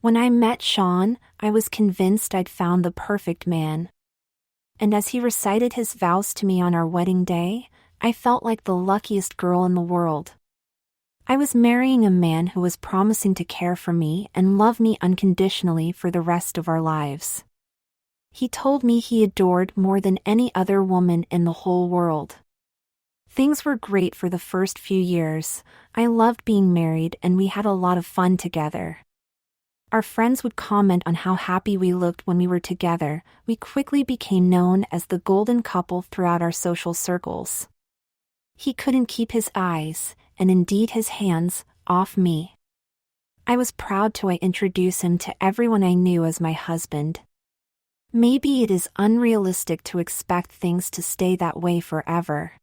When I met Sean, I was convinced I'd found the perfect man. And as he recited his vows to me on our wedding day, I felt like the luckiest girl in the world. I was marrying a man who was promising to care for me and love me unconditionally for the rest of our lives. He told me he adored more than any other woman in the whole world. Things were great for the first few years. I loved being married and we had a lot of fun together. Our friends would comment on how happy we looked when we were together. We quickly became known as the golden couple throughout our social circles. He couldn't keep his eyes, and indeed his hands, off me. I was proud to introduce him to everyone I knew as my husband. Maybe it is unrealistic to expect things to stay that way forever.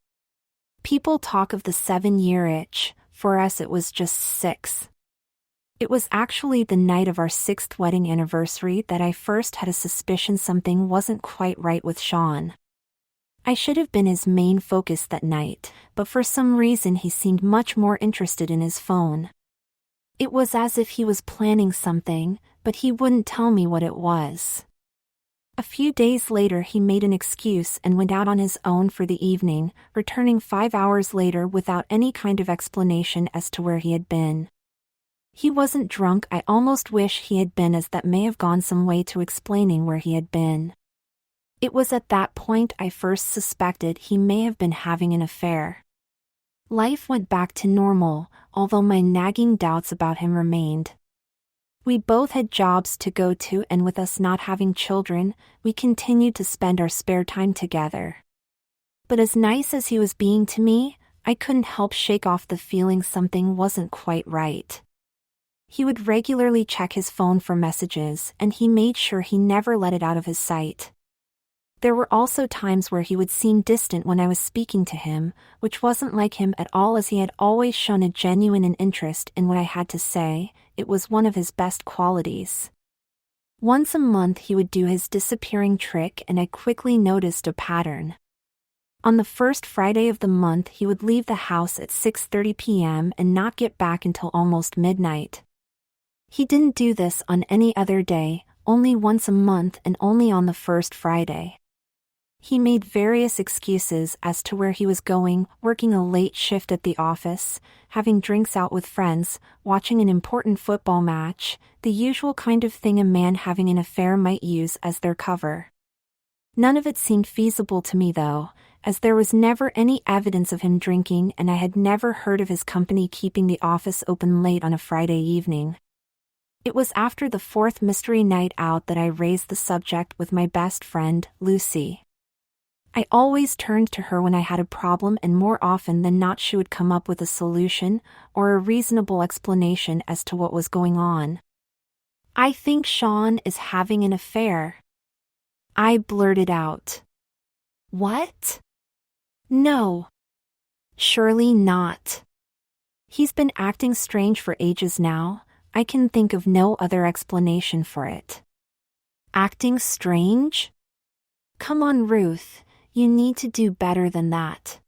People talk of the 7-year itch. For us it was just 6. It was actually the night of our 6th wedding anniversary that I first had a suspicion something wasn't quite right with Sean. I should have been his main focus that night, but for some reason he seemed much more interested in his phone. It was as if he was planning something, but he wouldn't tell me what it was. A few days later he made an excuse and went out on his own for the evening, returning 5 hours later without any kind of explanation as to where he had been. He wasn't drunk. I almost wish he had been, as that may have gone some way to explaining where he had been. It was at that point I first suspected he may have been having an affair. Life went back to normal, although my nagging doubts about him remained. We both had jobs to go to, and with us not having children, we continued to spend our spare time together. But as nice as he was being to me, I couldn't help shake off the feeling something wasn't quite right. He would regularly check his phone for messages, and he made sure he never let it out of his sight. There were also times where he would seem distant when I was speaking to him, which wasn't like him at all, as he had always shown a genuine interest in what I had to say. It was one of his best qualities. Once a month he would do his disappearing trick, and I quickly noticed a pattern. On the first Friday of the month he would leave the house at 6:30 p.m. and not get back until almost midnight. He didn't do this on any other day, only once a month and only on the first Friday. He made various excuses as to where he was going: working a late shift at the office, having drinks out with friends, watching an important football match, the usual kind of thing a man having an affair might use as their cover. None of it seemed feasible to me though, as there was never any evidence of him drinking, and I had never heard of his company keeping the office open late on a Friday evening. It was after the 4th mystery night out that I raised the subject with my best friend, Lucy. I always turned to her when I had a problem, and more often than not she would come up with a solution or a reasonable explanation as to what was going on. "I think Sean is having an affair," I blurted out. "What? No. Surely not. He's been acting strange for ages now. I can think of no other explanation for it." "Acting strange? Come on, Ruth, you need to do better than that.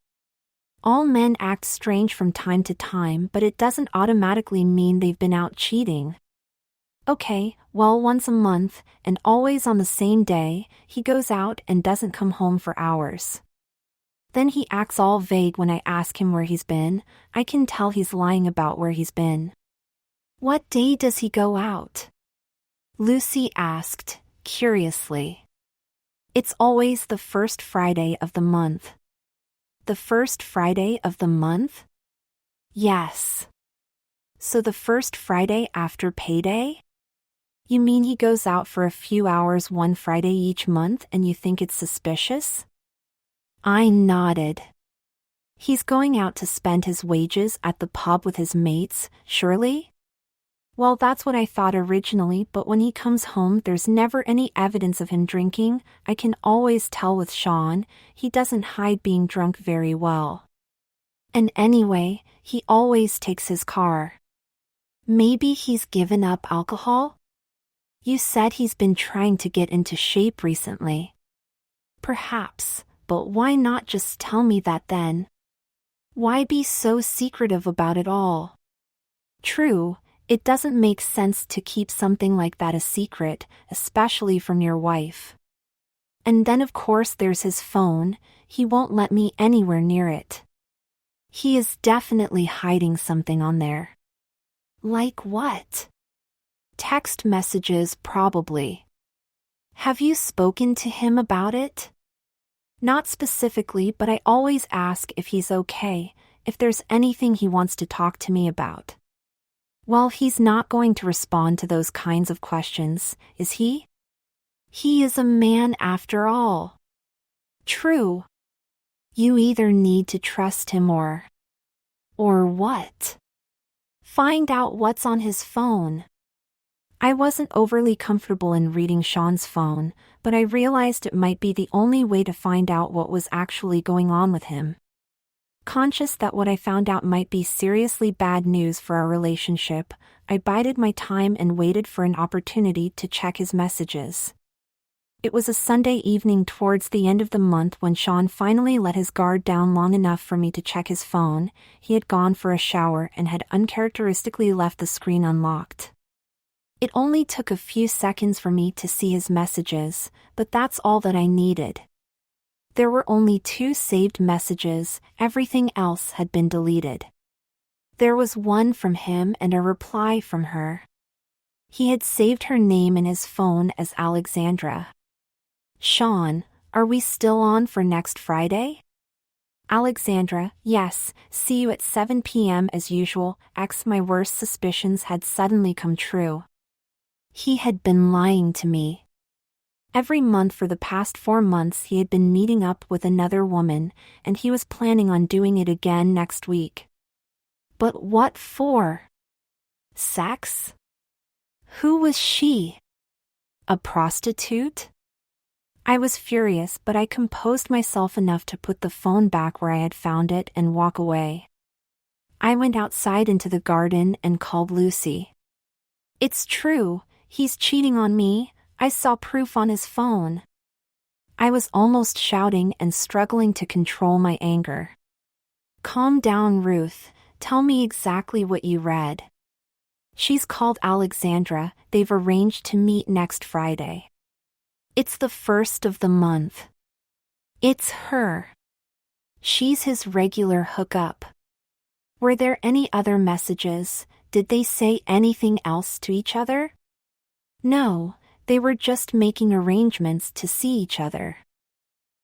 All men act strange from time to time, but it doesn't automatically mean they've been out cheating." "Okay, well, once a month, and always on the same day, he goes out and doesn't come home for hours. Then he acts all vague when I ask him where he's been. I can tell he's lying about where he's been." "What day does he go out?" Lucy asked, curiously. "It's always the first Friday of the month." "The first Friday of the month?" "Yes." "So the first Friday after payday? You mean he goes out for a few hours one Friday each month and you think it's suspicious?" I nodded. "He's going out to spend his wages at the pub with his mates, surely?" "Well, that's what I thought originally, but when he comes home there's never any evidence of him drinking. I can always tell with Sean, he doesn't hide being drunk very well. And anyway, he always takes his car." "Maybe he's given up alcohol? You said he's been trying to get into shape recently." "Perhaps, but why not just tell me that then? Why be so secretive about it all?" "True, It doesn't make sense to keep something like that a secret, especially from your wife. And then of course there's his phone, he won't let me anywhere near it. He is definitely hiding something on there. Like what? Text messages probably. Have you spoken to him about it? Not specifically, but I always ask if he's okay, if there's anything he wants to talk to me about. Well, he's not going to respond to those kinds of questions, is he? He is a man after all. True. You either need to trust him or what? Find out what's on his phone. I wasn't overly comfortable in reading Sean's phone, but I realized it might be the only way to find out what was actually going on with him. Conscious that what I found out might be seriously bad news for our relationship, I bided my time and waited for an opportunity to check his messages. It was a Sunday evening towards the end of the month when Sean finally let his guard down long enough for me to check his phone. He had gone for a shower and had uncharacteristically left the screen unlocked. It only took a few seconds for me to see his messages, but that's all that I needed. There were only 2 saved messages, everything else had been deleted. There was one from him and a reply from her. He had saved her name in his phone as Alexandra. Sean, are we still on for next Friday? Alexandra, yes, see you at 7 p.m. as usual. My worst suspicions had suddenly come true. He had been lying to me. Every month for the past 4 months he had been meeting up with another woman, and he was planning on doing it again next week. But what for? Sex? Who was she? A prostitute? I was furious, but I composed myself enough to put the phone back where I had found it and walk away. I went outside into the garden and called Lucy. It's true, he's cheating on me, I saw proof on his phone. I was almost shouting and struggling to control my anger. Calm down, Ruth, tell me exactly what you read. She's called Alexandra, they've arranged to meet next Friday. It's the 1st of the month. It's her. She's his regular hookup. Were there any other messages? Did they say anything else to each other? No, they were just making arrangements to see each other.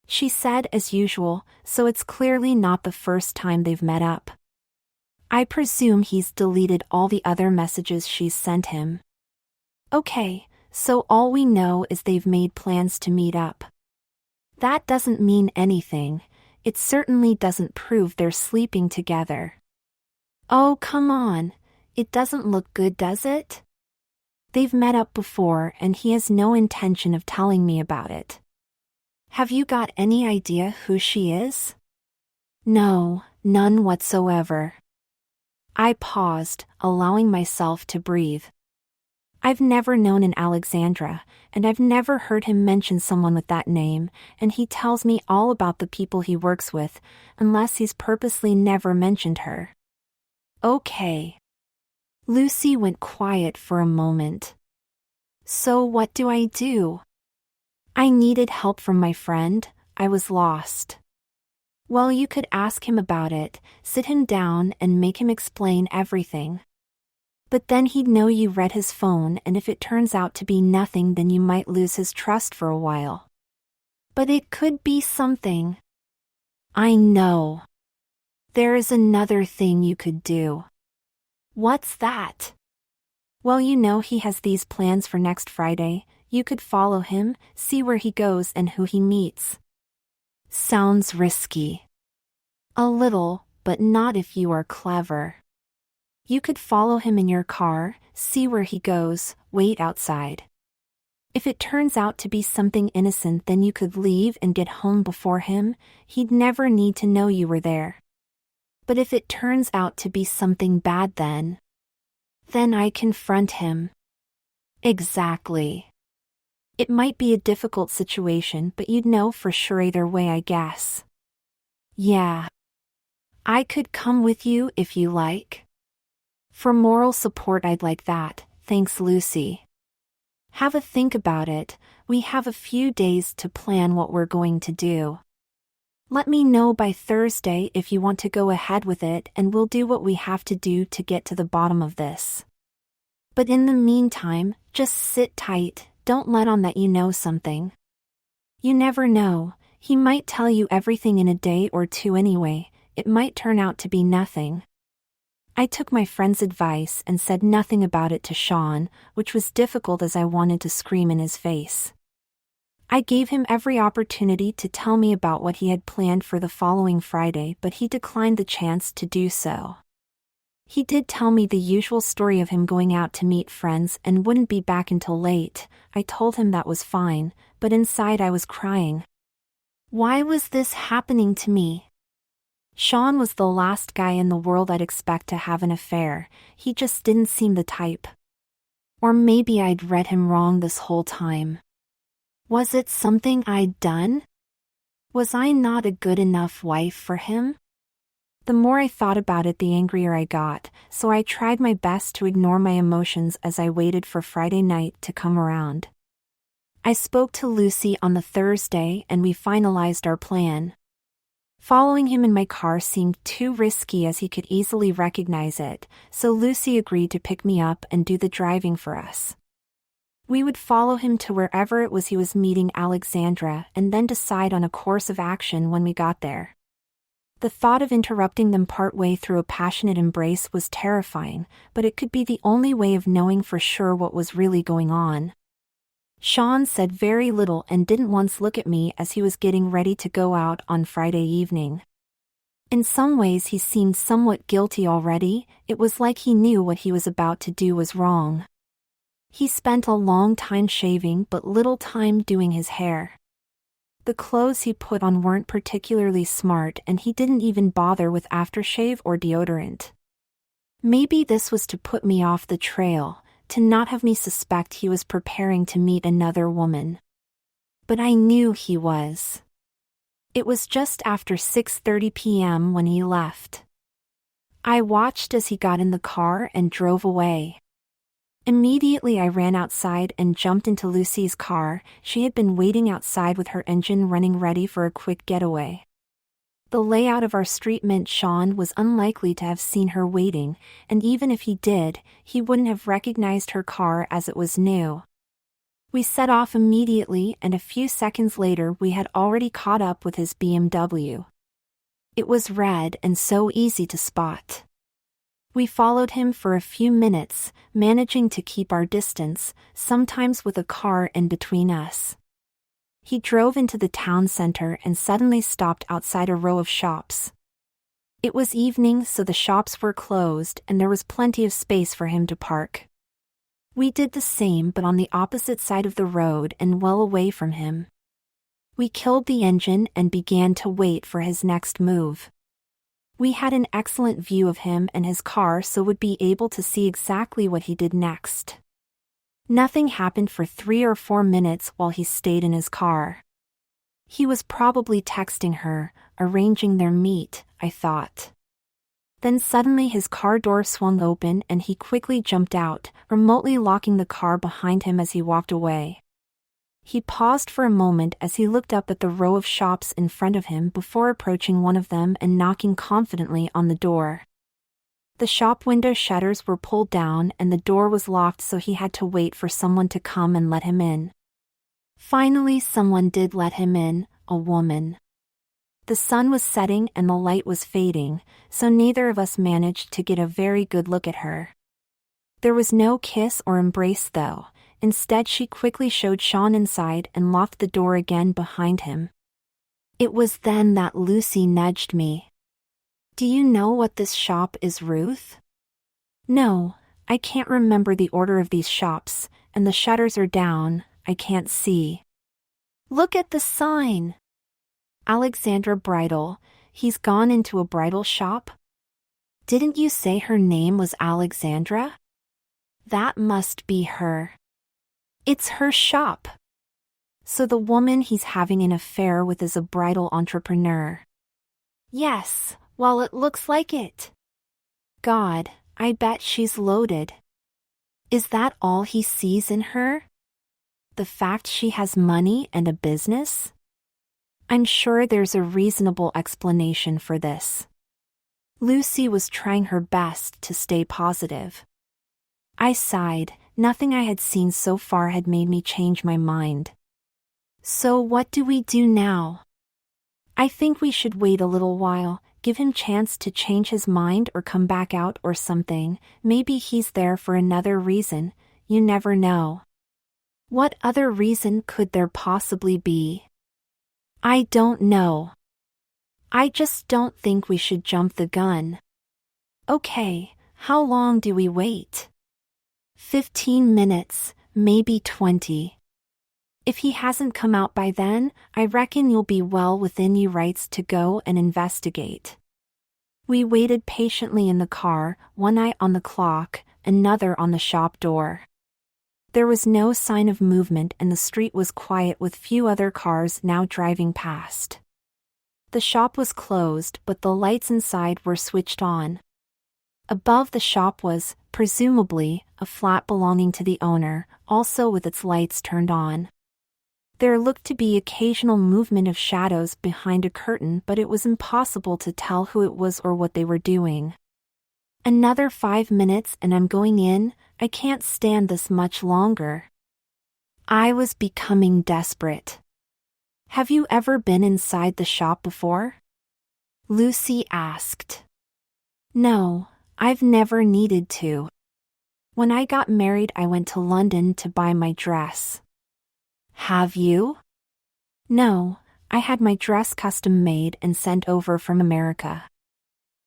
She said as usual, so it's clearly not the first time they've met up. I presume he's deleted all the other messages she's sent him. Okay. So all we know is they've made plans to meet up. That doesn't mean anything, it certainly doesn't prove they're sleeping together. Oh, come on, it doesn't look good, does it? They've met up before and he has no intention of telling me about it. Have you got any idea who she is? No, none whatsoever. I paused, allowing myself to breathe. I've never known an Alexandra, and I've never heard him mention someone with that name, and he tells me all about the people he works with, unless he's purposely never mentioned her. Okay. Lucy went quiet for a moment. So what do I do? I needed help from my friend, I was lost. Well, you could ask him about it, sit him down and make him explain everything. But then he'd know you read his phone, and if it turns out to be nothing, then you might lose his trust for a while. But it could be something. I know. There is another thing you could do. What's that? Well, you know he has these plans for next Friday. You could follow him, see where he goes and who he meets. Sounds risky. A little, but not if you are clever. You could follow him in your car, see where he goes, wait outside. If it turns out to be something innocent, then you could leave and get home before him, he'd never need to know you were there. But if it turns out to be something bad, then I confront him. Exactly. It might be a difficult situation, but you'd know for sure either way, I guess. Yeah. I could come with you if you like. For moral support I'd like that, thanks Lucy. Have a think about it, we have a few days to plan what we're going to do. Let me know by Thursday if you want to go ahead with it and we'll do what we have to do to get to the bottom of this. But in the meantime, just sit tight, don't let on that you know something. You never know, he might tell you everything in a day or two anyway, it might turn out to be nothing. I took my friend's advice and said nothing about it to Sean, which was difficult as I wanted to scream in his face. I gave him every opportunity to tell me about what he had planned for the following Friday, but he declined the chance to do so. He did tell me the usual story of him going out to meet friends and wouldn't be back until late. I told him that was fine, but inside I was crying. Why was this happening to me? Sean was the last guy in the world I'd expect to have an affair, he just didn't seem the type. Or maybe I'd read him wrong this whole time. Was it something I'd done? Was I not a good enough wife for him? The more I thought about it, the angrier I got, so I tried my best to ignore my emotions as I waited for Friday night to come around. I spoke to Lucy on the Thursday and we finalized our plan. Following him in my car seemed too risky as he could easily recognize it, so Lucy agreed to pick me up and do the driving for us. We would follow him to wherever it was he was meeting Alexandra and then decide on a course of action when we got there. The thought of interrupting them partway through a passionate embrace was terrifying, but it could be the only way of knowing for sure what was really going on. Sean said very little and didn't once look at me as he was getting ready to go out on Friday evening. In some ways he seemed somewhat guilty already, it was like he knew what he was about to do was wrong. He spent a long time shaving but little time doing his hair. The clothes he put on weren't particularly smart and he didn't even bother with aftershave or deodorant. Maybe this was to put me off the trail, to not have me suspect he was preparing to meet another woman. But I knew he was. It was just after 6:30 p.m. when he left. I watched as he got in the car and drove away. Immediately I ran outside and jumped into Lucy's car. She had been waiting outside with her engine running ready for a quick getaway. The layout of our street meant Sean was unlikely to have seen her waiting, and even if he did, he wouldn't have recognized her car as it was new. We set off immediately and a few seconds later we had already caught up with his BMW. It was red and so easy to spot. We followed him for a few minutes, managing to keep our distance, sometimes with a car in between us. He drove into the town center and suddenly stopped outside a row of shops. It was evening, so the shops were closed and there was plenty of space for him to park. We did the same but on the opposite side of the road and well away from him. We killed the engine and began to wait for his next move. We had an excellent view of him and his car, so would be able to see exactly what he did next. Nothing happened for 3 or 4 minutes while he stayed in his car. He was probably texting her, arranging their meet, I thought. Then suddenly his car door swung open and he quickly jumped out, remotely locking the car behind him as he walked away. He paused for a moment as he looked up at the row of shops in front of him before approaching one of them and knocking confidently on the door. The shop window shutters were pulled down and the door was locked, so he had to wait for someone to come and let him in. Finally, someone did let him in, a woman. The sun was setting and the light was fading, so neither of us managed to get a very good look at her. There was no kiss or embrace though. Instead, she quickly showed Sean inside and locked the door again behind him. It was then that Lucy nudged me. "Do you know what this shop is, Ruth?" "No, I can't remember the order of these shops, and the shutters are down, I can't see." "Look at the sign. Alexandra Bridal, he's gone into a bridal shop?" "Didn't you say her name was Alexandra?" "That must be her. It's her shop. So the woman he's having an affair with is a bridal entrepreneur." "Yes, well, it looks like it." God, I bet she's loaded. Is that all he sees in her? The fact she has money and a business? I'm sure there's a reasonable explanation for this. Lucy was trying her best to stay positive. I sighed. Nothing I had seen so far had made me change my mind. So what do we do now? I think we should wait a little while, give him chance to change his mind or come back out or something. Maybe he's there for another reason, you never know. What other reason could there possibly be? I don't know. I just don't think we should jump the gun. Okay, how long do we wait? 15 minutes, maybe 20. If he hasn't come out by then, I reckon you'll be well within your rights to go and investigate. We waited patiently in the car, one eye on the clock, another on the shop door. There was no sign of movement and the street was quiet with few other cars now driving past. The shop was closed, but the lights inside were switched on. Above the shop was, presumably, a flat belonging to the owner, also with its lights turned on. There looked to be occasional movement of shadows behind a curtain, but it was impossible to tell who it was or what they were doing. Another 5 minutes and I'm going in. I can't stand this much longer. I was becoming desperate. Have you ever been inside the shop before? Lucy asked. No, I've never needed to. When I got married, I went to London to buy my dress. Have you? No, I had my dress custom made and sent over from America.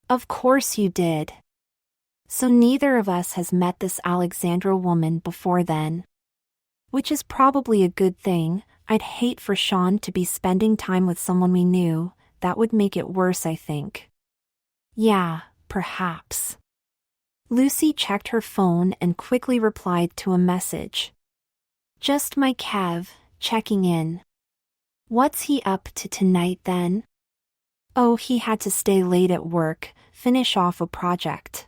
Of course you did. So neither of us has met this Alexandra woman before then. Which is probably a good thing. I'd hate for Sean to be spending time with someone we knew. That would make it worse, I think. Yeah, perhaps. Lucy checked her phone and quickly replied to a message. Just my Kev, checking in. What's he up to tonight then? Oh, he had to stay late at work, finish off a project.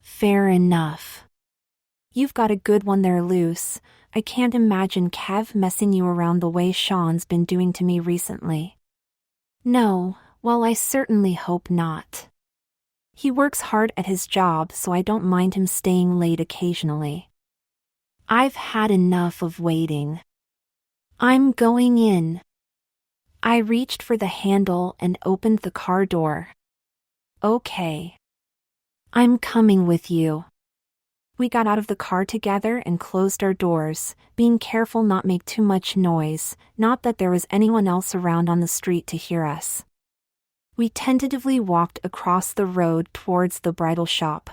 Fair enough. You've got a good one there, Luce. I can't imagine Kev messing you around the way Sean's been doing to me recently. No, well, I certainly hope not. He works hard at his job, so I don't mind him staying late occasionally. I've had enough of waiting. I'm going in. I reached for the handle and opened the car door. Okay. I'm coming with you. We got out of the car together and closed our doors, being careful not make too much noise, not that there was anyone else around on the street to hear us. We tentatively walked across the road towards the bridal shop.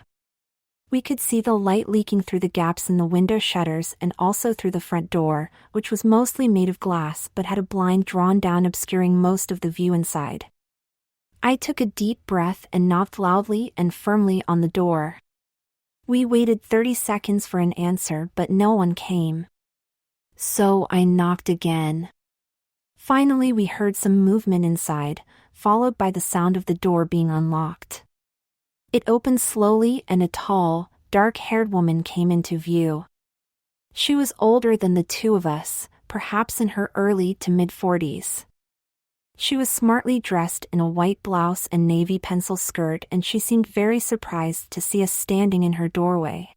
We could see the light leaking through the gaps in the window shutters and also through the front door, which was mostly made of glass but had a blind drawn down obscuring most of the view inside. I took a deep breath and knocked loudly and firmly on the door. We waited 30 seconds for an answer, but no one came. So I knocked again. Finally, we heard some movement inside, followed by the sound of the door being unlocked. It opened slowly and a tall, dark-haired woman came into view. She was older than the two of us, perhaps in her early to mid-40s. She was smartly dressed in a white blouse and navy pencil skirt, and she seemed very surprised to see us standing in her doorway.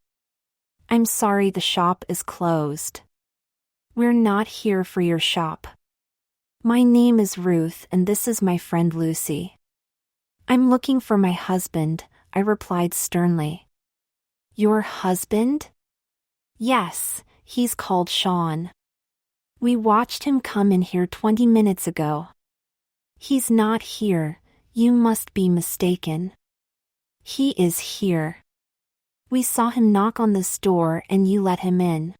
I'm sorry, the shop is closed. We're not here for your shop. My name is Ruth and this is my friend Lucy. I'm looking for my husband, I replied sternly. Your husband? Yes, he's called Sean. We watched him come in here 20 minutes ago. He's not here, you must be mistaken. He is here. We saw him knock on this door and you let him in.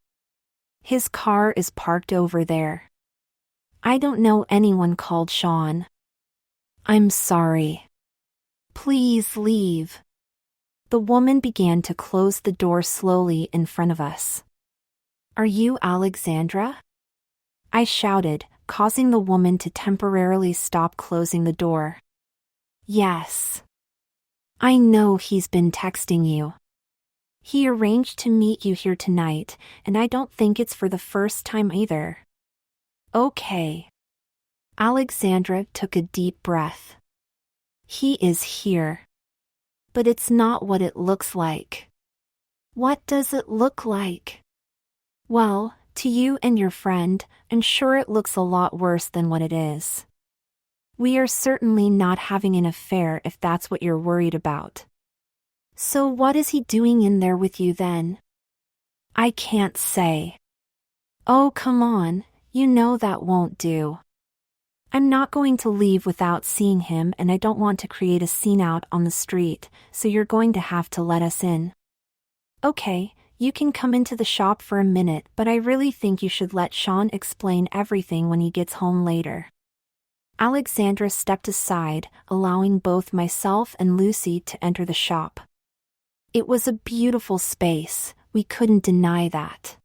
His car is parked over there. I don't know anyone called Sean. I'm sorry. Please leave. The woman began to close the door slowly in front of us. Are you Alexandra? I shouted, causing the woman to temporarily stop closing the door. Yes. I know he's been texting you. He arranged to meet you here tonight, and I don't think it's for the first time either. Okay. Alexandra took a deep breath. He is here. But it's not what it looks like. What does it look like? Well, to you and your friend, I'm sure it looks a lot worse than what it is. We are certainly not having an affair if that's what you're worried about. So what is he doing in there with you then? I can't say. Oh, come on, you know that won't do. I'm not going to leave without seeing him, and I don't want to create a scene out on the street, so you're going to have to let us in. Okay, you can come into the shop for a minute, but I really think you should let Sean explain everything when he gets home later. Alexandra stepped aside, allowing both myself and Lucy to enter the shop. It was a beautiful space, we couldn't deny that.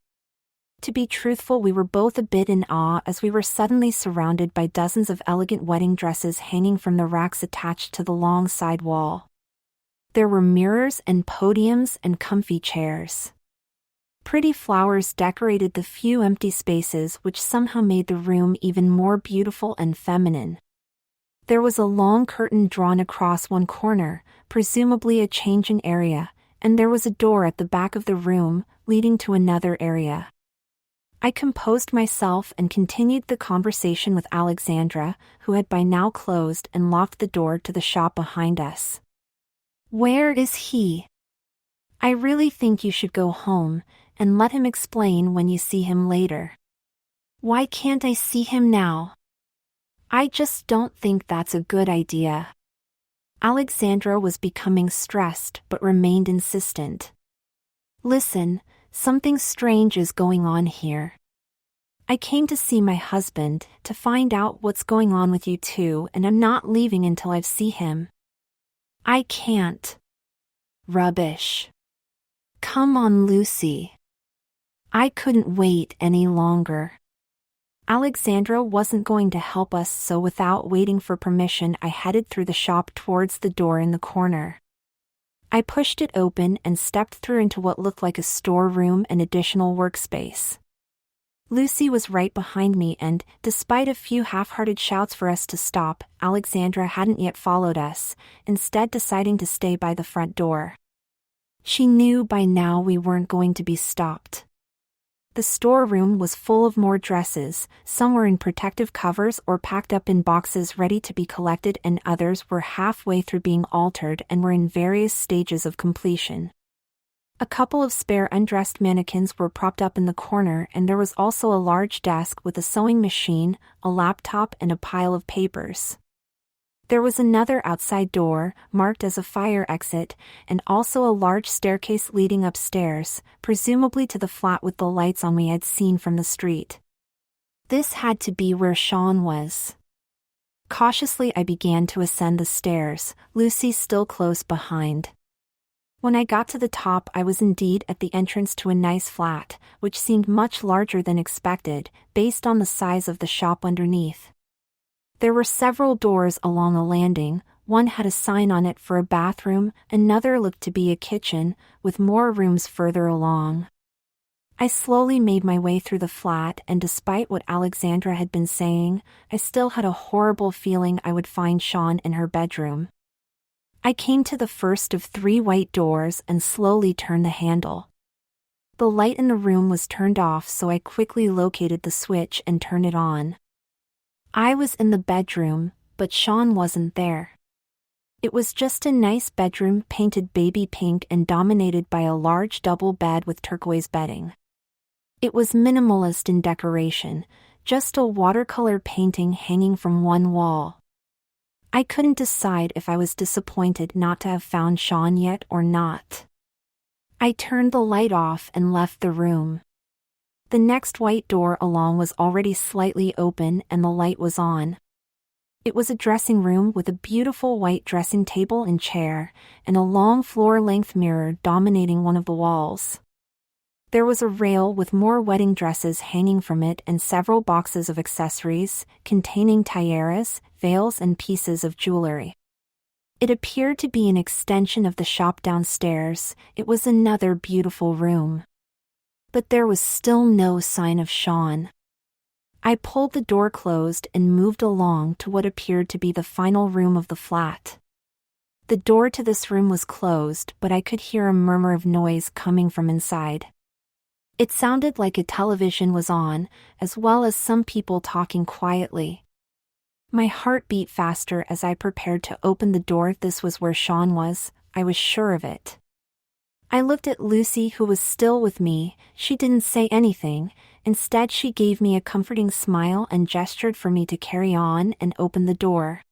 To be truthful, we were both a bit in awe as we were suddenly surrounded by dozens of elegant wedding dresses hanging from the racks attached to the long side wall. There were mirrors and podiums and comfy chairs. Pretty flowers decorated the few empty spaces, which somehow made the room even more beautiful and feminine. There was a long curtain drawn across one corner, presumably a changing area, and there was a door at the back of the room, leading to another area. I composed myself and continued the conversation with Alexandra, who had by now closed and locked the door to the shop behind us. Where is he? I really think you should go home, and let him explain when you see him later. Why can't I see him now? I just don't think that's a good idea. Alexandra was becoming stressed but remained insistent. Listen, something strange is going on here. I came to see my husband, to find out what's going on with you two, and I'm not leaving until I see him. I can't. Rubbish. Come on, Lucy. I couldn't wait any longer. Alexandra wasn't going to help us, so without waiting for permission, I headed through the shop towards the door in the corner. I pushed it open and stepped through into what looked like a storeroom and additional workspace. Lucy was right behind me and, despite a few half-hearted shouts for us to stop, Alexandra hadn't yet followed us, instead deciding to stay by the front door. She knew by now we weren't going to be stopped. The storeroom was full of more dresses, some were in protective covers or packed up in boxes ready to be collected, and others were halfway through being altered and were in various stages of completion. A couple of spare undressed mannequins were propped up in the corner, and there was also a large desk with a sewing machine, a laptop, and a pile of papers. There was another outside door, marked as a fire exit, and also a large staircase leading upstairs, presumably to the flat with the lights on we had seen from the street. This had to be where Sean was. Cautiously I began to ascend the stairs, Lucy still close behind. When I got to the top, I was indeed at the entrance to a nice flat, which seemed much larger than expected, based on the size of the shop underneath. There were several doors along the landing, one had a sign on it for a bathroom, another looked to be a kitchen, with more rooms further along. I slowly made my way through the flat, and despite what Alexandra had been saying, I still had a horrible feeling I would find Sean in her bedroom. I came to the first of 3 white doors and slowly turned the handle. The light in the room was turned off, so I quickly located the switch and turned it on. I was in the bedroom, but Sean wasn't there. It was just a nice bedroom painted baby pink and dominated by a large double bed with turquoise bedding. It was minimalist in decoration, just a watercolor painting hanging from one wall. I couldn't decide if I was disappointed not to have found Sean yet or not. I turned the light off and left the room. The next white door along was already slightly open and the light was on. It was a dressing room with a beautiful white dressing table and chair, and a long floor-length mirror dominating one of the walls. There was a rail with more wedding dresses hanging from it and several boxes of accessories, containing tiaras, veils and pieces of jewelry. It appeared to be an extension of the shop downstairs. It was another beautiful room. But there was still no sign of Sean. I pulled the door closed and moved along to what appeared to be the final room of the flat. The door to this room was closed, but I could hear a murmur of noise coming from inside. It sounded like a television was on, as well as some people talking quietly. My heart beat faster as I prepared to open the door. If this was where Sean was, I was sure of it. I looked at Lucy, who was still with me. She didn't say anything. Instead, she gave me a comforting smile and gestured for me to carry on and open the door.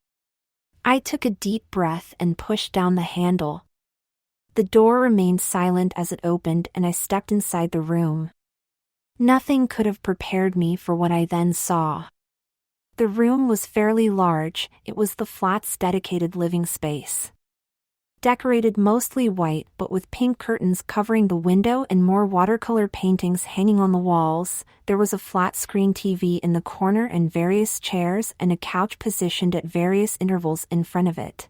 I took a deep breath and pushed down the handle. The door remained silent as it opened, and I stepped inside the room. Nothing could have prepared me for what I then saw. The room was fairly large. It was the flat's dedicated living space. Decorated mostly white but with pink curtains covering the window and more watercolor paintings hanging on the walls, there was a flat-screen TV in the corner and various chairs and a couch positioned at various intervals in front of it.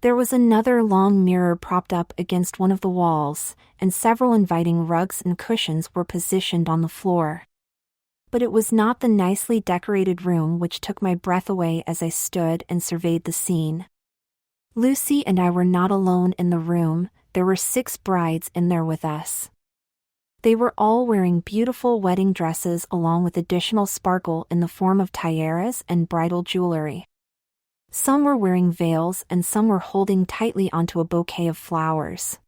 There was another long mirror propped up against one of the walls, and several inviting rugs and cushions were positioned on the floor. But it was not the nicely decorated room which took my breath away as I stood and surveyed the scene. Lucy and I were not alone in the room. There were 6 brides in there with us. They were all wearing beautiful wedding dresses along with additional sparkle in the form of tiaras and bridal jewelry. Some were wearing veils and some were holding tightly onto a bouquet of flowers.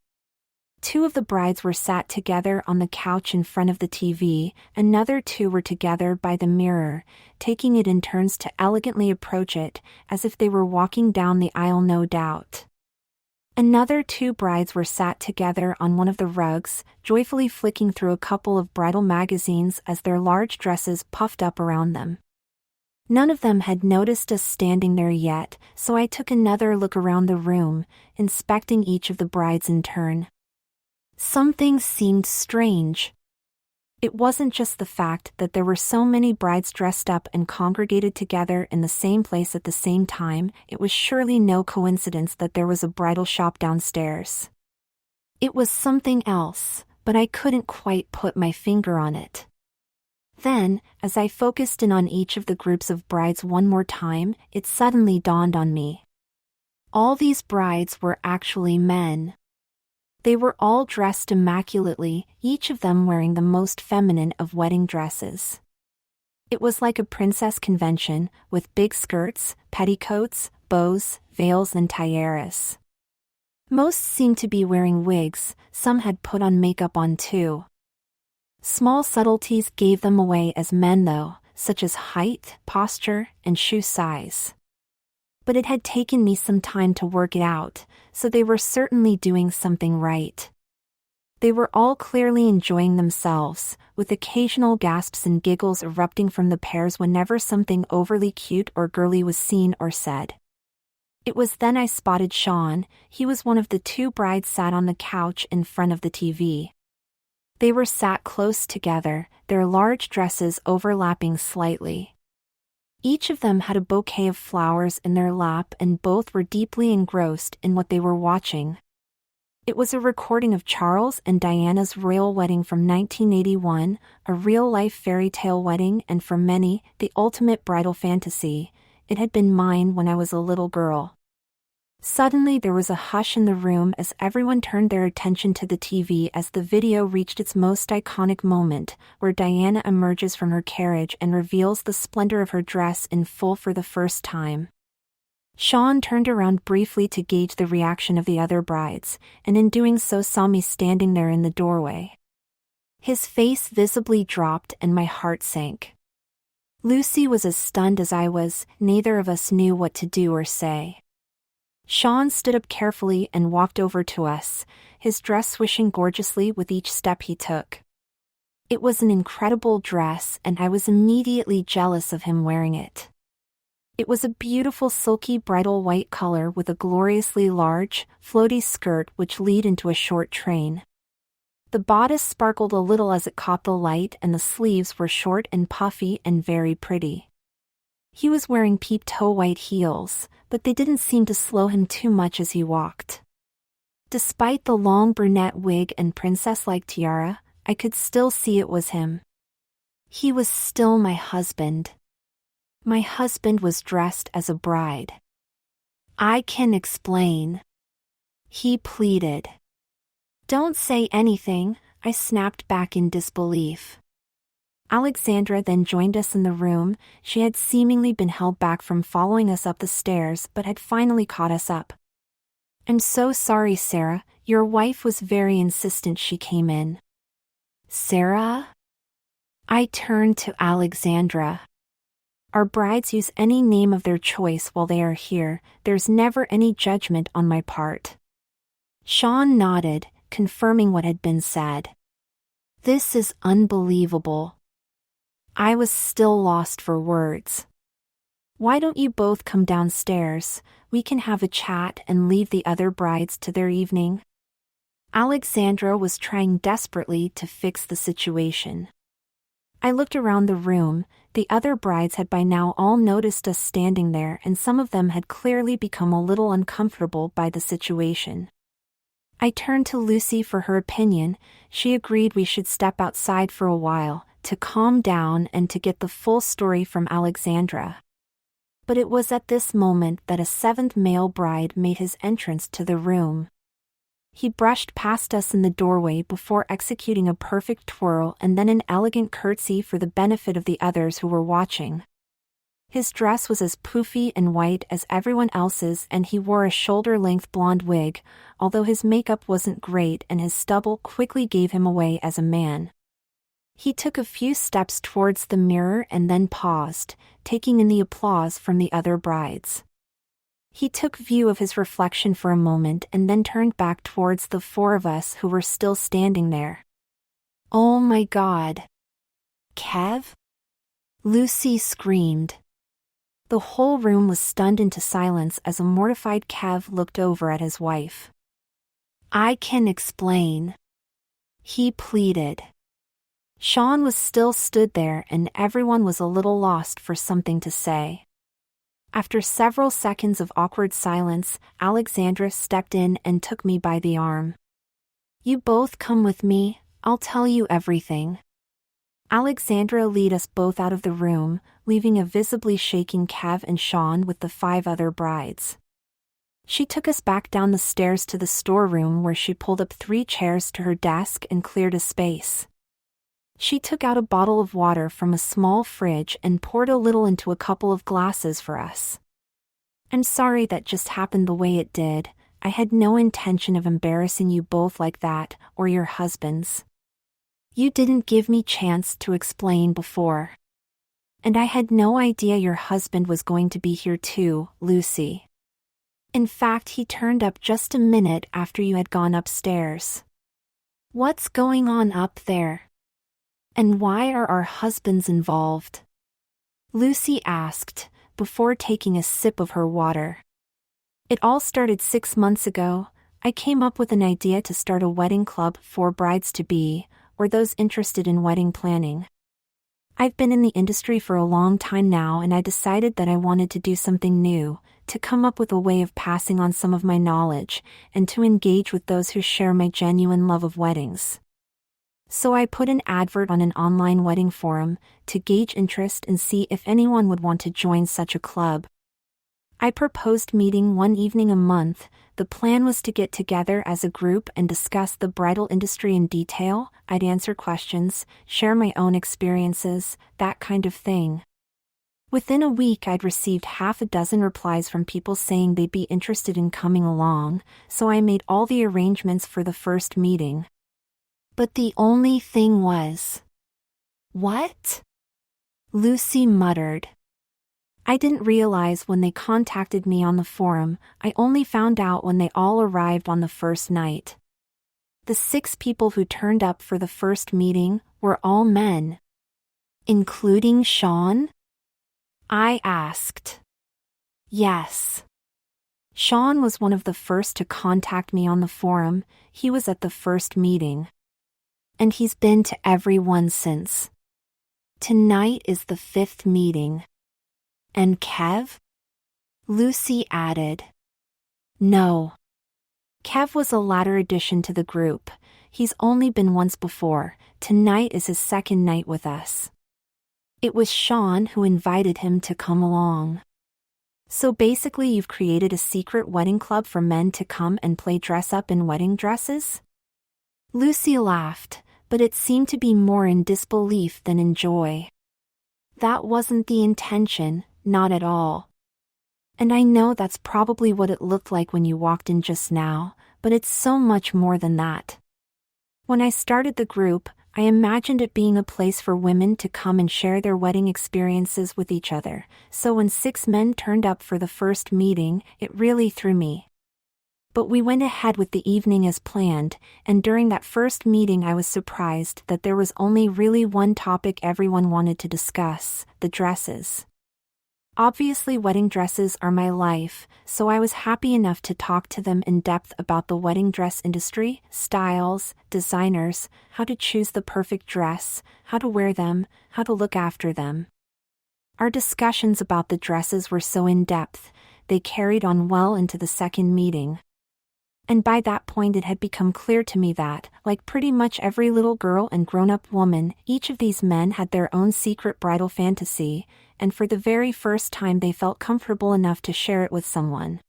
2 of the brides were sat together on the couch in front of the TV, another 2 were together by the mirror, taking it in turns to elegantly approach it, as if they were walking down the aisle, no doubt. Another 2 brides were sat together on one of the rugs, joyfully flicking through a couple of bridal magazines as their large dresses puffed up around them. None of them had noticed us standing there yet, so I took another look around the room, inspecting each of the brides in turn. Something seemed strange. It wasn't just the fact that there were so many brides dressed up and congregated together in the same place at the same time. It was surely no coincidence that there was a bridal shop downstairs. It was something else, but I couldn't quite put my finger on it. Then, as I focused in on each of the groups of brides one more time, it suddenly dawned on me. All these brides were actually men. They were all dressed immaculately, each of them wearing the most feminine of wedding dresses. It was like a princess convention, with big skirts, petticoats, bows, veils and tiaras. Most seemed to be wearing wigs, some had put on makeup on too. Small subtleties gave them away as men though, such as height, posture, and shoe size. But it had taken me some time to work it out, so they were certainly doing something right. They were all clearly enjoying themselves, with occasional gasps and giggles erupting from the pairs whenever something overly cute or girly was seen or said. It was then I spotted Sean. He was one of the 2 brides sat on the couch in front of the TV. They were sat close together, their large dresses overlapping slightly. Each of them had a bouquet of flowers in their lap and both were deeply engrossed in what they were watching. It was a recording of Charles and Diana's royal wedding from 1981, a real-life fairy tale wedding and for many, the ultimate bridal fantasy. It had been mine when I was a little girl. Suddenly there was a hush in the room as everyone turned their attention to the TV as the video reached its most iconic moment, where Diana emerges from her carriage and reveals the splendor of her dress in full for the first time. Sean turned around briefly to gauge the reaction of the other brides, and in doing so saw me standing there in the doorway. His face visibly dropped and my heart sank. Lucy was as stunned as I was. Neither of us knew what to do or say. Sean stood up carefully and walked over to us, his dress swishing gorgeously with each step he took. It was an incredible dress and I was immediately jealous of him wearing it. It was a beautiful silky bridal white color with a gloriously large, floaty skirt which led into a short train. The bodice sparkled a little as it caught the light and the sleeves were short and puffy and very pretty. He was wearing peep-toe white heels, but they didn't seem to slow him too much as he walked. Despite the long brunette wig and princess-like tiara, I could still see it was him. He was still my husband. My husband was dressed as a bride. "I can explain," he pleaded. "Don't say anything," I snapped back in disbelief. Alexandra then joined us in the room. She had seemingly been held back from following us up the stairs but had finally caught us up. "I'm so sorry, Sarah. Your wife was very insistent," she came in. "Sarah?" I turned to Alexandra. "Our brides use any name of their choice while they are here. There's never any judgment on my part." Sean nodded, confirming what had been said. "This is unbelievable." I was still lost for words. "Why don't you both come downstairs? We can have a chat and leave the other brides to their evening." Alexandra was trying desperately to fix the situation. I looked around the room. The other brides had by now all noticed us standing there, and some of them had clearly become a little uncomfortable by the situation. I turned to Lucy for her opinion. She agreed we should step outside for a while, to calm down and to get the full story from Alexandra. But it was at this moment that a seventh male bride made his entrance to the room. He brushed past us in the doorway before executing a perfect twirl and then an elegant curtsy for the benefit of the others who were watching. His dress was as poofy and white as everyone else's, and he wore a shoulder-length blonde wig, although his makeup wasn't great and his stubble quickly gave him away as a man. He took a few steps towards the mirror and then paused, taking in the applause from the other brides. He took view of his reflection for a moment and then turned back towards the four of us who were still standing there. "Oh my God! Kev?" Lucy screamed. The whole room was stunned into silence as a mortified Kev looked over at his wife. "I can explain," he pleaded. Sean was still stood there and everyone was a little lost for something to say. After several seconds of awkward silence, Alexandra stepped in and took me by the arm. "You both come with me, I'll tell you everything." Alexandra led us both out of the room, leaving a visibly shaking Kev and Sean with the 5 other brides. She took us back down the stairs to the storeroom where she pulled up 3 chairs to her desk and cleared a space. She took out a bottle of water from a small fridge and poured a little into a couple of glasses for us. "I'm sorry that just happened the way it did. I had no intention of embarrassing you both like that, or your husbands. You didn't give me chance to explain before. And I had no idea your husband was going to be here too, Lucy. In fact, he turned up just a minute after you had gone upstairs. What's going on up there? And why are our husbands involved?" Lucy asked, before taking a sip of her water. "It all started 6 months ago. I came up with an idea to start a wedding club for brides-to-be, or those interested in wedding planning. I've been in the industry for a long time now, and I decided that I wanted to do something new, to come up with a way of passing on some of my knowledge, and to engage with those who share my genuine love of weddings. So I put an advert on an online wedding forum, to gauge interest and see if anyone would want to join such a club. I proposed meeting one evening a month. The plan was to get together as a group and discuss the bridal industry in detail. I'd answer questions, share my own experiences, that kind of thing. Within a week I'd received 6 replies from people saying they'd be interested in coming along, so I made all the arrangements for the first meeting. But the only thing was... "What?" Lucy muttered. "I didn't realize when they contacted me on the forum. I only found out when they all arrived on the first night. The 6 people who turned up for the first meeting were all men." "Including Sean?" I asked. "Yes. Sean was one of the first to contact me on the forum. He was at the first meeting. And he's been to every one since. Tonight is the 5th meeting." "And Kev?" Lucy added. No. Kev was a latter addition to the group. He's only been once before. Tonight is his second night with us. It was Sean who invited him to come along. So basically you've created a secret wedding club for men to come and play dress up in wedding dresses? Lucy laughed, but it seemed to be more in disbelief than in joy. That wasn't the intention, not at all. And I know that's probably what it looked like when you walked in just now, but it's so much more than that. When I started the group, I imagined it being a place for women to come and share their wedding experiences with each other, so when 6 men turned up for the first meeting, it really threw me. But we went ahead with the evening as planned, and during that first meeting I was surprised that there was only really one topic everyone wanted to discuss: the dresses. Obviously wedding dresses are my life, so I was happy enough to talk to them in depth about the wedding dress industry, styles, designers, how to choose the perfect dress, how to wear them, how to look after them. Our discussions about the dresses were so in-depth, they carried on well into the second meeting. And by that point it had become clear to me that, like pretty much every little girl and grown-up woman, each of these men had their own secret bridal fantasy, and for the very first time they felt comfortable enough to share it with someone.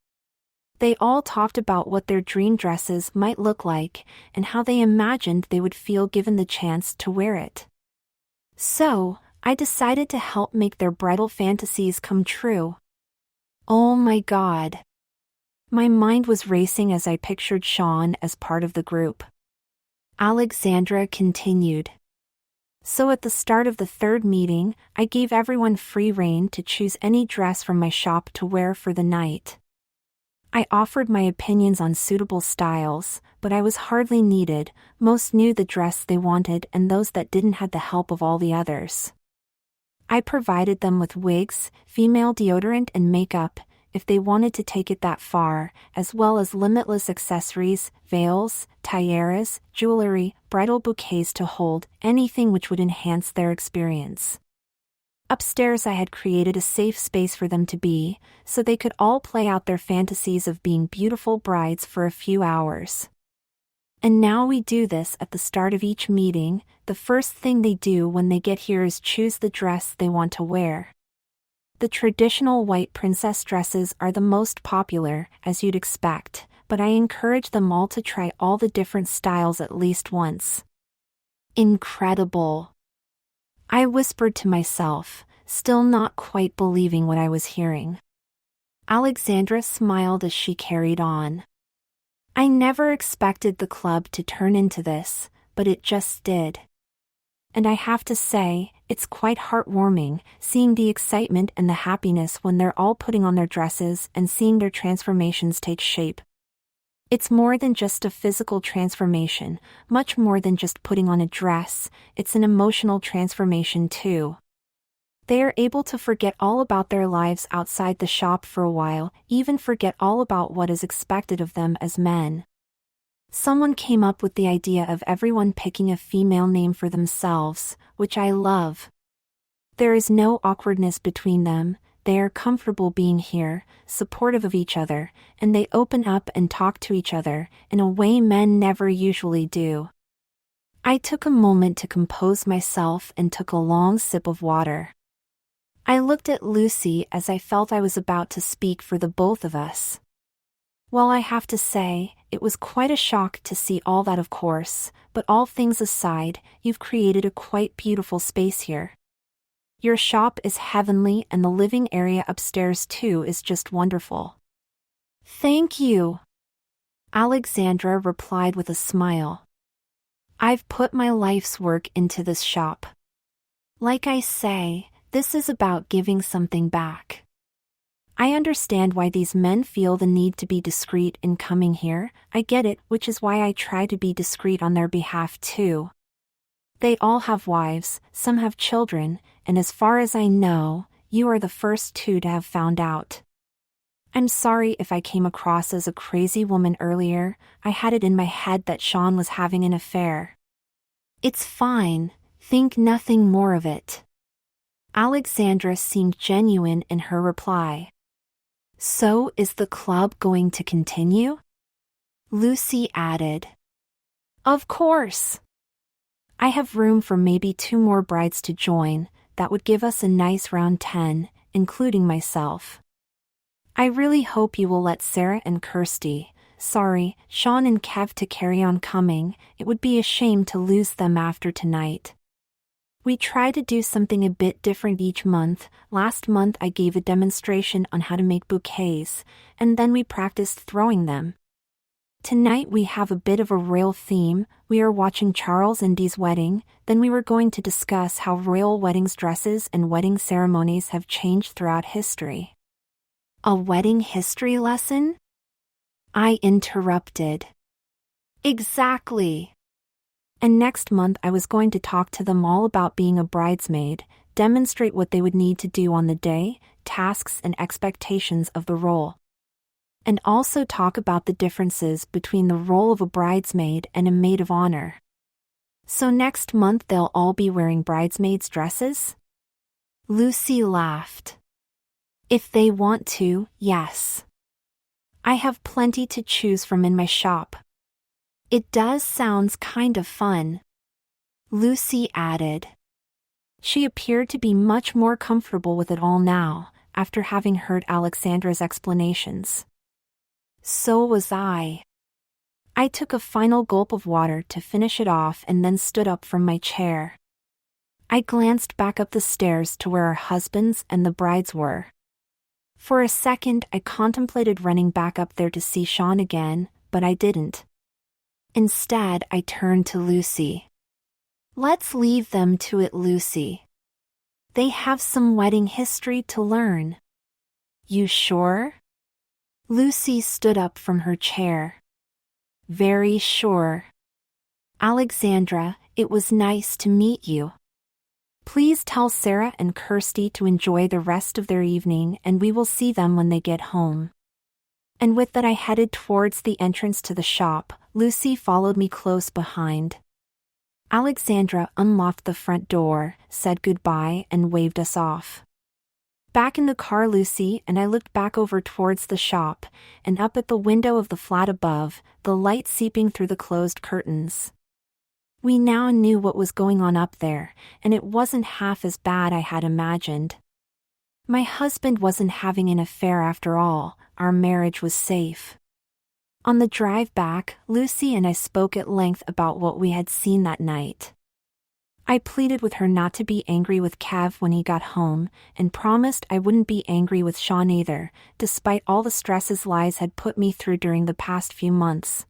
They all talked about what their dream dresses might look like, and how they imagined they would feel given the chance to wear it. So, I decided to help make their bridal fantasies come true. Oh my God. My mind was racing as I pictured Sean as part of the group. Alexandra continued. So at the start of the third meeting, I gave everyone free rein to choose any dress from my shop to wear for the night. I offered my opinions on suitable styles, but I was hardly needed. Most knew the dress they wanted, and those that didn't had the help of all the others. I provided them with wigs, female deodorant and makeup, if they wanted to take it that far, as well as limitless accessories, veils, tiaras, jewelry, bridal bouquets to hold anything which would enhance their experience. Upstairs I had created a safe space for them to be, so they could all play out their fantasies of being beautiful brides for a few hours. And now we do this at the start of each meeting. The first thing they do when they get here is choose the dress they want to wear. The traditional white princess dresses are the most popular, as you'd expect, but I encourage them all to try all the different styles at least once. Incredible! I whispered to myself, still not quite believing what I was hearing. Alexandra smiled as she carried on. I never expected the club to turn into this, but it just did. And I have to say, it's quite heartwarming, seeing the excitement and the happiness when they're all putting on their dresses and seeing their transformations take shape. It's more than just a physical transformation, much more than just putting on a dress, it's an emotional transformation too. They are able to forget all about their lives outside the shop for a while, even forget all about what is expected of them as men. Someone came up with the idea of everyone picking a female name for themselves, which I love. There is no awkwardness between them, they are comfortable being here, supportive of each other, and they open up and talk to each other, in a way men never usually do. I took a moment to compose myself and took a long sip of water. I looked at Lucy as I felt I was about to speak for the both of us. Well, I have to say, it was quite a shock to see all that, of course, but all things aside, you've created a quite beautiful space here. Your shop is heavenly and the living area upstairs too is just wonderful. Thank you, Alexandra replied with a smile. I've put my life's work into this shop. Like I say, this is about giving something back. I understand why these men feel the need to be discreet in coming here, I get it, which is why I try to be discreet on their behalf too. They all have wives, some have children, and as far as I know, you are the first two to have found out. I'm sorry if I came across as a crazy woman earlier, I had it in my head that Sean was having an affair. It's fine, think nothing more of it. Alexandra seemed genuine in her reply. So is the club going to continue? Lucy added. Of course. I have room for maybe 2 more brides to join. That would give us a nice round 10, including myself. I really hope you will let Sarah and Kirsty, Sean and Kev to carry on coming. It would be a shame to lose them after tonight. We try to do something a bit different each month. Last month I gave a demonstration on how to make bouquets, and then we practiced throwing them. Tonight we have a bit of a royal theme. We are watching Charles and Dee's wedding, then we were going to discuss how royal weddings dresses and wedding ceremonies have changed throughout history. A wedding history lesson? I interrupted. Exactly. And next month I was going to talk to them all about being a bridesmaid, demonstrate what they would need to do on the day, tasks and expectations of the role. And also talk about the differences between the role of a bridesmaid and a maid of honor. So next month they'll all be wearing bridesmaids' dresses? Lucy laughed. If they want to, yes. I have plenty to choose from in my shop. It does sound kind of fun. Lucy added. She appeared to be much more comfortable with it all now, after having heard Alexandra's explanations. So was I. I took a final gulp of water to finish it off and then stood up from my chair. I glanced back up the stairs to where our husbands and the brides were. For a second I contemplated running back up there to see Sean again, but I didn't. Instead I turned to Lucy. Let's leave them to it, Lucy. They have some wedding history to learn. You sure? Lucy stood up from her chair. Very sure. Alexandra, it was nice to meet you. Please tell Sarah and Kirsty to enjoy the rest of their evening and we will see them when they get home. And with that I headed towards the entrance to the shop. Lucy followed me close behind. Alexandra unlocked the front door, said goodbye and waved us off. Back in the car Lucy and I looked back over towards the shop, and up at the window of the flat above, the light seeping through the closed curtains. We now knew what was going on up there, and it wasn't half as bad I had imagined. My husband wasn't having an affair after all, our marriage was safe. On the drive back, Lucy and I spoke at length about what we had seen that night. I pleaded with her not to be angry with Kev when he got home, and promised I wouldn't be angry with Sean either, despite all the stress his lies had put me through during the past few months.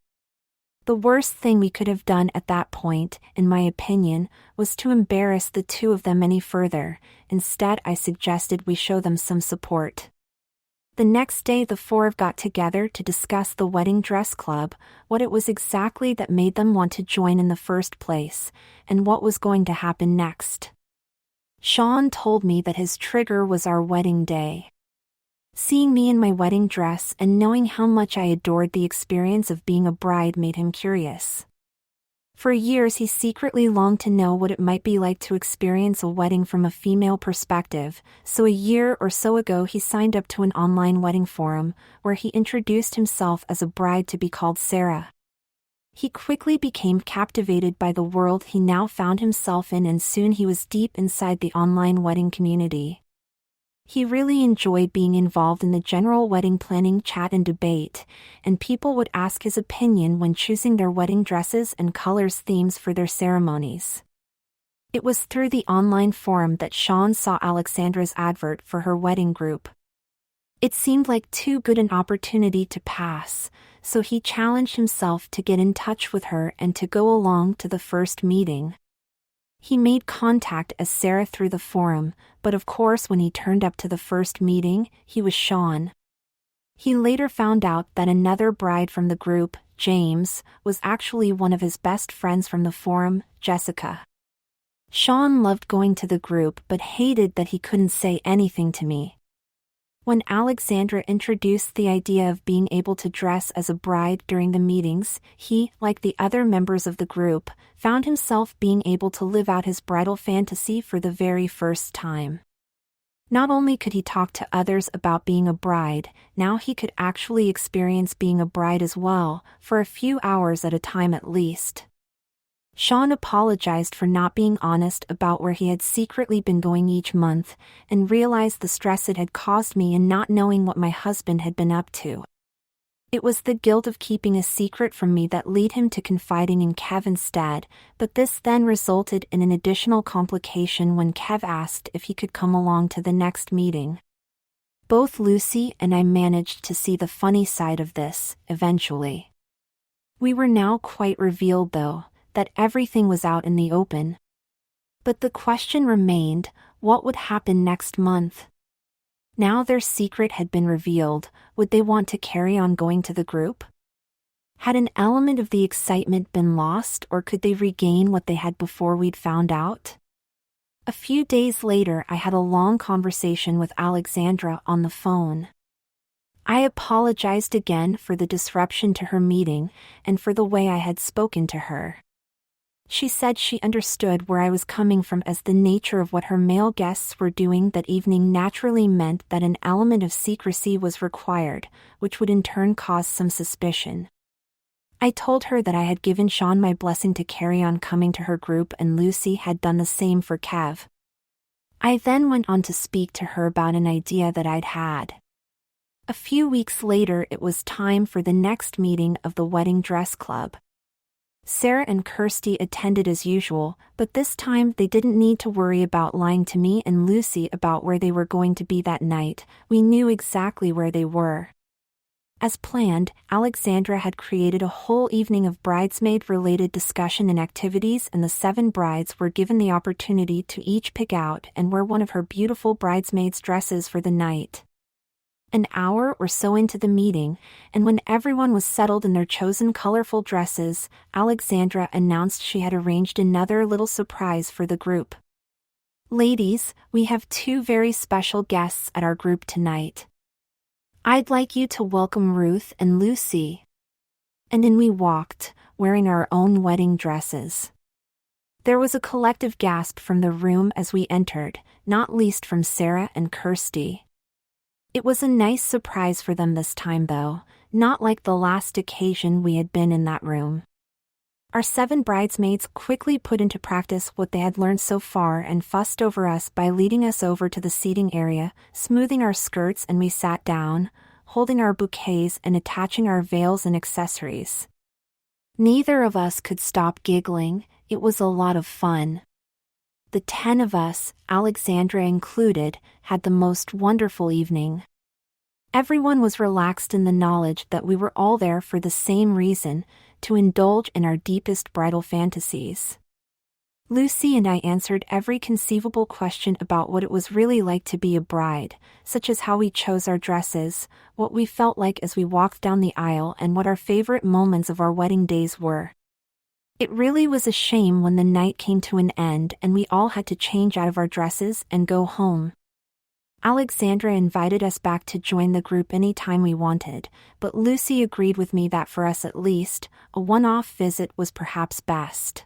The worst thing we could have done at that point, in my opinion, was to embarrass the two of them any further. Instead I suggested we show them some support. The next day the four got together to discuss the wedding dress club, what it was exactly that made them want to join in the first place, and what was going to happen next. Sean told me that his trigger was our wedding day. Seeing me in my wedding dress and knowing how much I adored the experience of being a bride made him curious. For years he secretly longed to know what it might be like to experience a wedding from a female perspective, so a year or so ago he signed up to an online wedding forum, where he introduced himself as a bride to be called Sarah. He quickly became captivated by the world he now found himself in, and soon he was deep inside the online wedding community. He really enjoyed being involved in the general wedding planning chat and debate, and people would ask his opinion when choosing their wedding dresses and colors themes for their ceremonies. It was through the online forum that Sean saw Alexandra's advert for her wedding group. It seemed like too good an opportunity to pass, so he challenged himself to get in touch with her and to go along to the first meeting. He made contact as Sarah through the forum, but of course when he turned up to the first meeting, he was Sean. He later found out that another bride from the group, James, was actually one of his best friends from the forum, Jessica. Sean loved going to the group but hated that he couldn't say anything to me. When Alexandra introduced the idea of being able to dress as a bride during the meetings, he, like the other members of the group, found himself being able to live out his bridal fantasy for the very first time. Not only could he talk to others about being a bride, now he could actually experience being a bride as well, for a few hours at a time at least. Sean apologized for not being honest about where he had secretly been going each month, and realized the stress it had caused me in not knowing what my husband had been up to. It was the guilt of keeping a secret from me that led him to confiding in Kev instead, but this then resulted in an additional complication when Kev asked if he could come along to the next meeting. Both Lucy and I managed to see the funny side of this, eventually. We were now quite revealed though, that everything was out in the open. But the question remained, what would happen next month? Now their secret had been revealed, would they want to carry on going to the group? Had an element of the excitement been lost, or could they regain what they had before we'd found out? A few days later I had a long conversation with Alexandra on the phone. I apologized again for the disruption to her meeting, and for the way I had spoken to her. She said she understood where I was coming from, as the nature of what her male guests were doing that evening naturally meant that an element of secrecy was required, which would in turn cause some suspicion. I told her that I had given Sean my blessing to carry on coming to her group, and Lucy had done the same for Kev. I then went on to speak to her about an idea that I'd had. A few weeks later it was time for the next meeting of the wedding dress club. Sarah and Kirsty attended as usual, but this time they didn't need to worry about lying to me and Lucy about where they were going to be that night. We knew exactly where they were. As planned, Alexandra had created a whole evening of bridesmaid-related discussion and activities, and the 7 brides were given the opportunity to each pick out and wear one of her beautiful bridesmaids' dresses for the night. An hour or so into the meeting, and when everyone was settled in their chosen colorful dresses, Alexandra announced she had arranged another little surprise for the group. "Ladies, we have 2 very special guests at our group tonight. I'd like you to welcome Ruth and Lucy." And in we walked, wearing our own wedding dresses. There was a collective gasp from the room as we entered, not least from Sarah and Kirsty. It was a nice surprise for them this time though, not like the last occasion we had been in that room. Our 7 bridesmaids quickly put into practice what they had learned so far and fussed over us by leading us over to the seating area, smoothing our skirts, and we sat down, holding our bouquets and attaching our veils and accessories. Neither of us could stop giggling. It was a lot of fun. The 10 of us, Alexandra included, had the most wonderful evening. Everyone was relaxed in the knowledge that we were all there for the same reason, to indulge in our deepest bridal fantasies. Lucy and I answered every conceivable question about what it was really like to be a bride, such as how we chose our dresses, what we felt like as we walked down the aisle, and what our favorite moments of our wedding days were. It really was a shame when the night came to an end and we all had to change out of our dresses and go home. Alexandra invited us back to join the group anytime we wanted, but Lucy agreed with me that for us at least, a one-off visit was perhaps best.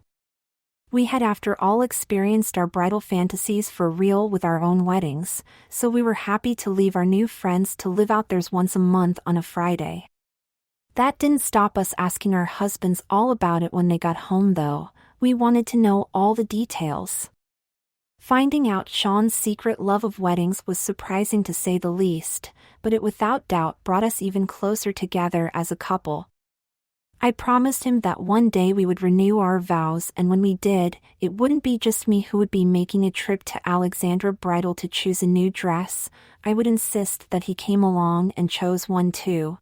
We had after all experienced our bridal fantasies for real with our own weddings, so we were happy to leave our new friends to live out theirs once a month on a Friday. That didn't stop us asking our husbands all about it when they got home though. We wanted to know all the details. Finding out Sean's secret love of weddings was surprising to say the least, but it without doubt brought us even closer together as a couple. I promised him that one day we would renew our vows, and when we did, it wouldn't be just me who would be making a trip to Alexandra Bridal to choose a new dress. I would insist that he came along and chose one too.